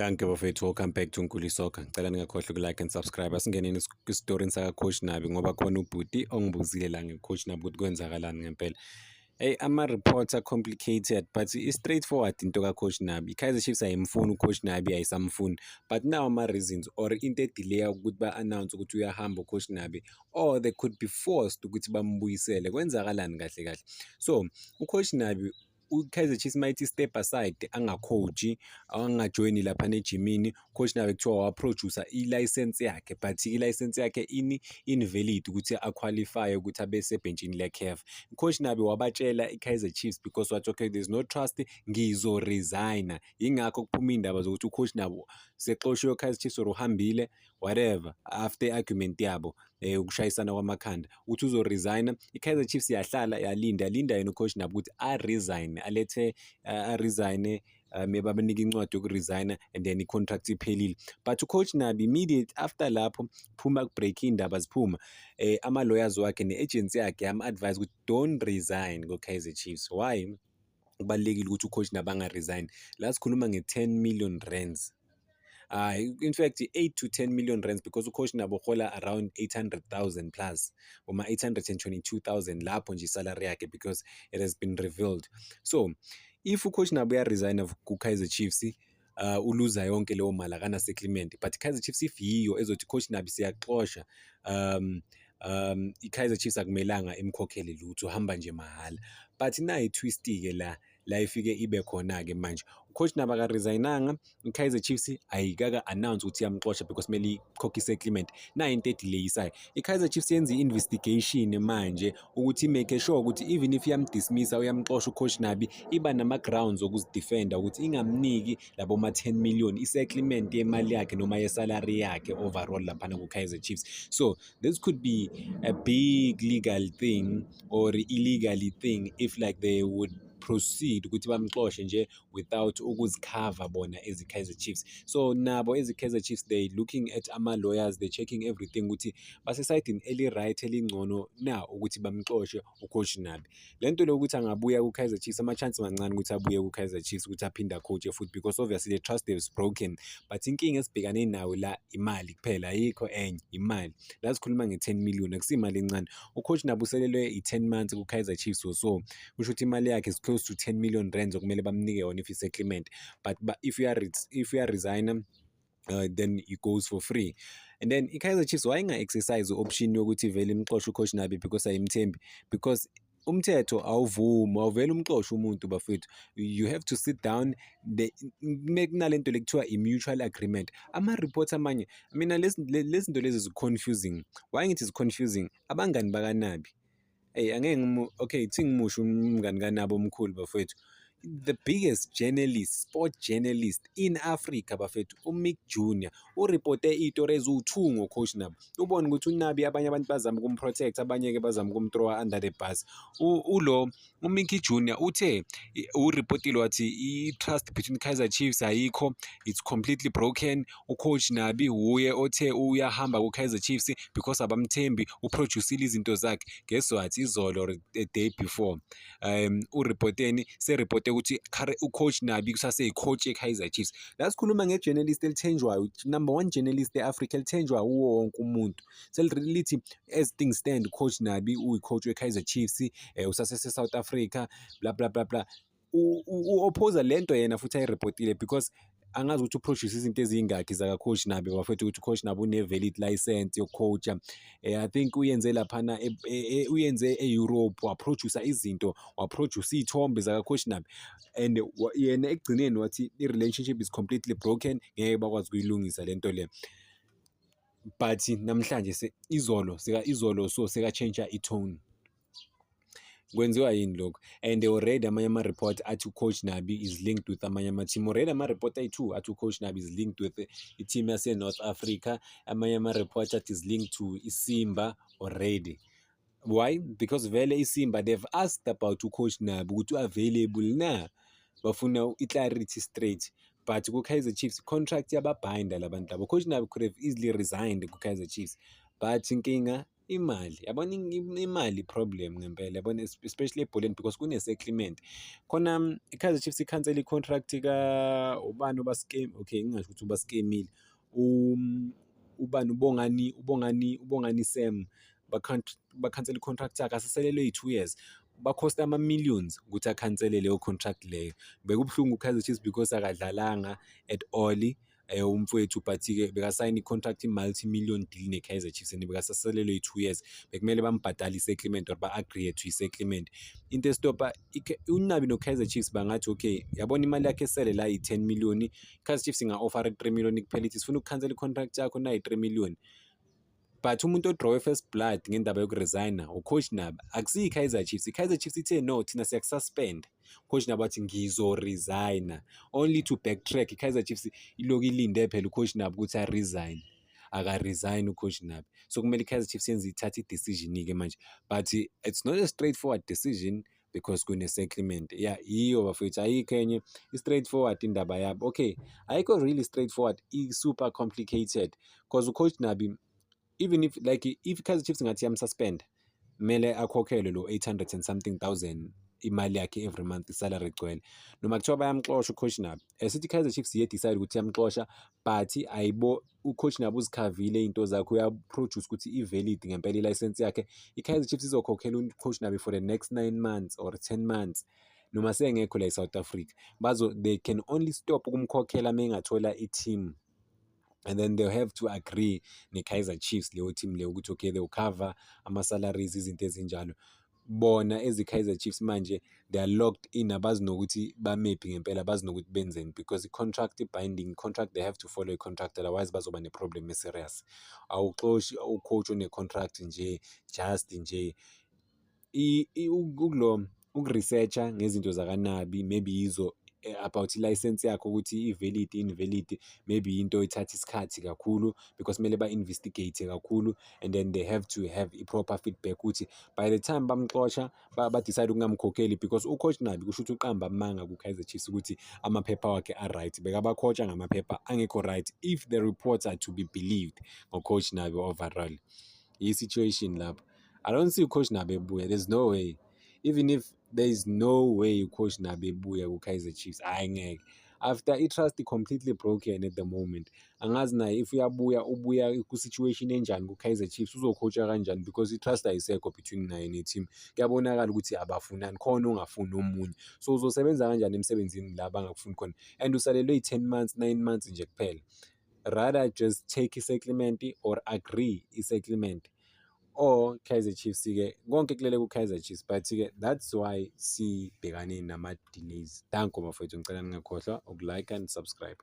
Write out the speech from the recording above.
Danke bafethu, welcome back to Nkuli Soccer. Ngicela ningakhohlwa uku-like and subscribe. Asingeneni kwisitorini saka-Coach Nabi ngoba khona ubhuti ongibuzile la nge-Coach Nabi ukuthi kwenzakalani ngempela. Hey, ama-reports are-complicated but i-straightforward into ka-Coach Nabi. I-Kaizer Chiefs ayimfuni u-Coach Nabi, ayisamfuni. But now ama-reasons or into edelay ukuthi ba-announce ukuthi uyahamba u-Coach Nabi, or they could be forced ukuthi bambuyisele. Kwenzakalani kahle kahle? So, u-Coach Nabi u-Kaizer Chiefs might step aside angacoachi angajoyini lapha nejimini. Coach Nabi kuthiwa waproducer i-license yakhe but i-license yakhe invalid ukuthi aqualify ukuthi abe sebhenjini le-CAF. Coach Nabi wabatshela i-Kaizer Chiefs because wathi okay, there's no trust, ngizo-resigna. Yingakho kuphuma indaba zokuthi u-Coach Nabi sexoshwe u-Kaizer Chiefs or uhambile whatever after argument yabo ukushayisana kwamakhanda uthi uzo-resigna. I-Kaizer Chiefs yahlala yalinda yena u-Coach Nabi ukuthi a-resign alethe a-resign babanike incwadi yokuresigna and then i-contract iphelile. But u-Coach Nabi immediate after lapho phuma ku-break indaba ziphuma ama-lawyers wakhe ne-agency yakhe yama-advise ukuthi don't resign ko-Kaizer Chiefs. Why? Kubalulekile ukuthi u-Coach Nabi anga-resign. La sikhuluma nge-10 million rands. In fact, 8 to 10 million rands because u-Coach Nabi uhola around 800,000 plus, uma 822,000 lapho nje salary yakhe because it has been revealed. So, if u-Coach Nabi uyaresigna ku-Kaizer Chiefs, uluza yonke leyo mali akana-settlement, but i-Kaizer Chiefs if yiyo ezothi Coach Nabi siyaxosha, i-Kaizer Chiefs akumelanga imkhokhele lutho, hamba nje mahhala. But nayi twist-ke la ifike ibe khona-ke manje. U-Coach Nabi akaresignanga, i-Kaizer Chiefs ayikaka-announce ukuthi iyamxosha because kumele ikhokhe i-settlement. Nayi into edileyisayo. I-Kaizer Chiefs yenza i-investigation manje ukuthi imake sure ukuthi even if iyamdismissa uyamxosha u-Coach Nabi, iba nama-grounds okuzidefenda ukuthi ingamniki labo ma-10 million i-settlement yemali yakhe noma ye-salary yakhe overall laphana ku-Kaizer Chiefs. So this could be a big legal thing or illegal thing if like they would proceed ukuthi bamxoshe nje without ukuzikhava bona as i-Kaizer Chiefs. So nabo as i-Kaizer Chiefs they looking at ama-lawyers, they checking everything ukuthi basesayidini eli-right elingcono na ukuthi bamxoshe u-Coach Nabi. Lento lo ukuthi angabuya ku-Kaizer Chiefs ama-chance mancane ukuthi abuye ku-Kaizer Chiefs ukuthi aphinde coach futhi because obviously the trust is broken. But inkinga esibhekane nayo la imali kuphela, ayikho enye, imali. La sikhuluma nge-10 million akusimali encane. U-Coach Nabi uselelwe i-10 months ku-Kaizer Chiefs so kusho ukuthi imali yakhe is close to 10 million rands okumele bamnike yona if i-settlement. But if you are resigner, then it goes for free. And then i-Kaizer Chiefs wayinga-exercise option yokuthi vele imxoshe u-Coach Nabi because ayimthembi, because umthetho awuvele umxoshe umuntu bafethu. You have to sit down, kunalento le kuthiwa i-mutual agreement. Ama-reports amanye mina lezi zinto lezi zi-confusing. Why ngithi zi-confusing? Abangani bakaNabi, hey angeke okay thi ngimusho umngani kaNabi omkhulu bafethu, the biggest journalist, sport journalist in Africa bafethu, uMick Junior ureporte izitori eziwu-2 ngo-Coach Nabi. Ubone ukuthi uNabi abanye abantu bazama ukumprotect, abanye-ke bazama ukumthrowa under the bus. uMickey Junior uthe ureportile wathi i-trust between Kaizer Chiefs ayikho, it's completely broken. U-Coach Nabi uye othe uyahamba ku-Kaizer Chiefs because abamthembi, uproducile izinto zakhe. Guess what? Izolo or the day before ureporteni sereporte ukuthi u-Coach Nabi kusase-coach e-Kaizer Chiefs. La sikhuluma nge-journalist elithenjwayo, number 1 journalist e-Africa elithenjwa uwo wonke umuntu. Selilithi as things stand u-Coach Nabi uyi-coach we-Kaizer Chiefs, usase-South Africa bla bla bla bla. U-opposer lento yena futhi ayireportile because angazi ukuthi uproduce izinto ezingakhi zaka-Coach Nabi bafethu ukuthi u-Coach Nabi une-valid license yokucoacha. I think uyenze laphana uyenze e-Europe, waproducer izinto, waproduce iy'thombe zaka-Coach Nabi, and yena ekugcineni wathi i-relationship is completely broken, ngeke bakwazi ukuyilungisa lento le. But namhlanje izolo so seka-change i-tone. Kwenziwa yini lokho? And already amanye ama-report athi u-Coach Nabi is linked with amanye ama-team. Already ama-report ayi-2 athi u-Coach Nabi is linked with i-team yase-North Africa. Amanye ama-report athi is linked to iSimba already. Why? Because vele iSimba they've asked about u-Coach Nabi ukuthi u-available na, bafuna i-clarity straight. But ku-Kaizer Chiefs contract yababhinda labantu labo. Coach Nabi could have easily resigned ku-Kaizer Chiefs, but inkinga imali yabona imali problem ngempela yabona especially ebholeni because kune-settlement khona i-Kaizer Chiefs ikhansela i-contract ubani oba-scam okay ngingasho ukuthi uba-scamile ubani ubongani Sam bakhansela i-contract yakhe aseselelwe yi-2 years bakhosta ama-millions ukuthi akhansele leyo contract leyo bekubuhlungu u-Kaizer Chiefs because akadlalanga at all umfowethu but-ke bekasayina i-contract i-multi-million deal ne-Kaizer Chiefs and bekasasalelwe yi-2 years bekumele bambhadale i-settlement or ba-agree to i-settlement into estopa uNabi no-Kaizer Chiefs bangathi okay yabona imali yakhe esele la yi-10 million i-Kaizer Chiefs inga-offer 3 million kuphela ithi sifuna ukukhansela i-contract yakho nayi-3 million but umuntu odrawe first blood ngendaba yokuresigna ucoach Nabi akusiyi i-Kaizer Chiefs i-Kaizer Chiefs ithe no thina siyakususpend coach Nabi wathi ngizoresigna only to backtrack i-Kaizer Chiefs iloku ilinde phela ucoach Nabi ukuthi aresign aka-resign ucoach Nabi so kumele i-Kaizer Chiefs yenze ithathe i-decision-ke manje but it's not a straightforward decision because kune-settlement yeah yiyo bafowethu ayikho enye i-straightforward indaba yabo okay ayikho really straightforward i-super complicated because ucoach Nabi even if like if Kaizer Chiefs ngathi yamsuspend kumele akhokhelwe lo 800 and something thousand imali yakhe every month isalary igcwele noma kuthiwa bayamxosha ucoach Nabi esithi Kaizer Chiefs decide ukuthi yamxosha but ayibo ucoach Nabi uzikhavile into zakhe uyaproduce ukuthi i-valid ngempela i-license yakhe i-Kaizer Chiefs izokhokhela ucoach Nabi for the next 9 months or 10 months noma sengekho la eSouth Africa they can only stop ukumkhokhela mengathola i-team and then they'll have to agree ne-Kaizer Chiefs leyo team leyo ukuthi okay they'll cover ama-salaries izinto ezinjalo bona ezi-Kaizer Chiefs manje they are locked in abazi nokuthi bamephi ngempela abazi nokuthi benzeni because i-contract binding contract they have to follow i-contract otherwise bazoba ne-problem e-serious awuxoshi ucoach one-contract nje just nje ukuresearcha ngezinto zakaNabi maybe yizo about i-license yakho ukuthi i-valid invalid maybe into ithatha isikhathi kakhulu because kumele ba-investigate kakhulu and then they have to have i-proper feedback ukuthi by the time bamxosha ba-decide ukungamkhokheli because ucoach Nabi kusho ukuthi uqamba amanga ku-Kaizer Chiefs ukuthi amaphepha wakhe a-right bekabakhotsha ngamaphepha angekho right if the reports are to be believed ngocoach Nabi overall i-situation lapho I don't see ucoach Nabi ebuya there's no way even if there is no way ucoach Nabi ebuya ku-Kaizer Chiefs hayi ngeke after i-trust completely broken at the moment angazi naye if ubuya ku-situation enjani ku-Kaizer Chiefs uzocoacha kanjani because i-trust ayisekho between naye ne-team kuyabonakala ukuthi abafunani khona ongafuni omunye so uzosebenza kanjani emsebenzini la bangakufuni khona and usalelwe 10 months 9 months nje kuphela rather just take i-settlement or agree i-settlement or Kaizer Chiefs-ke konke kulele ku-Kaizer Chiefs but-ke that's why sibhekane nama-delays danko bafowethu ngicela ningakhohlwa uku-like and subscribe.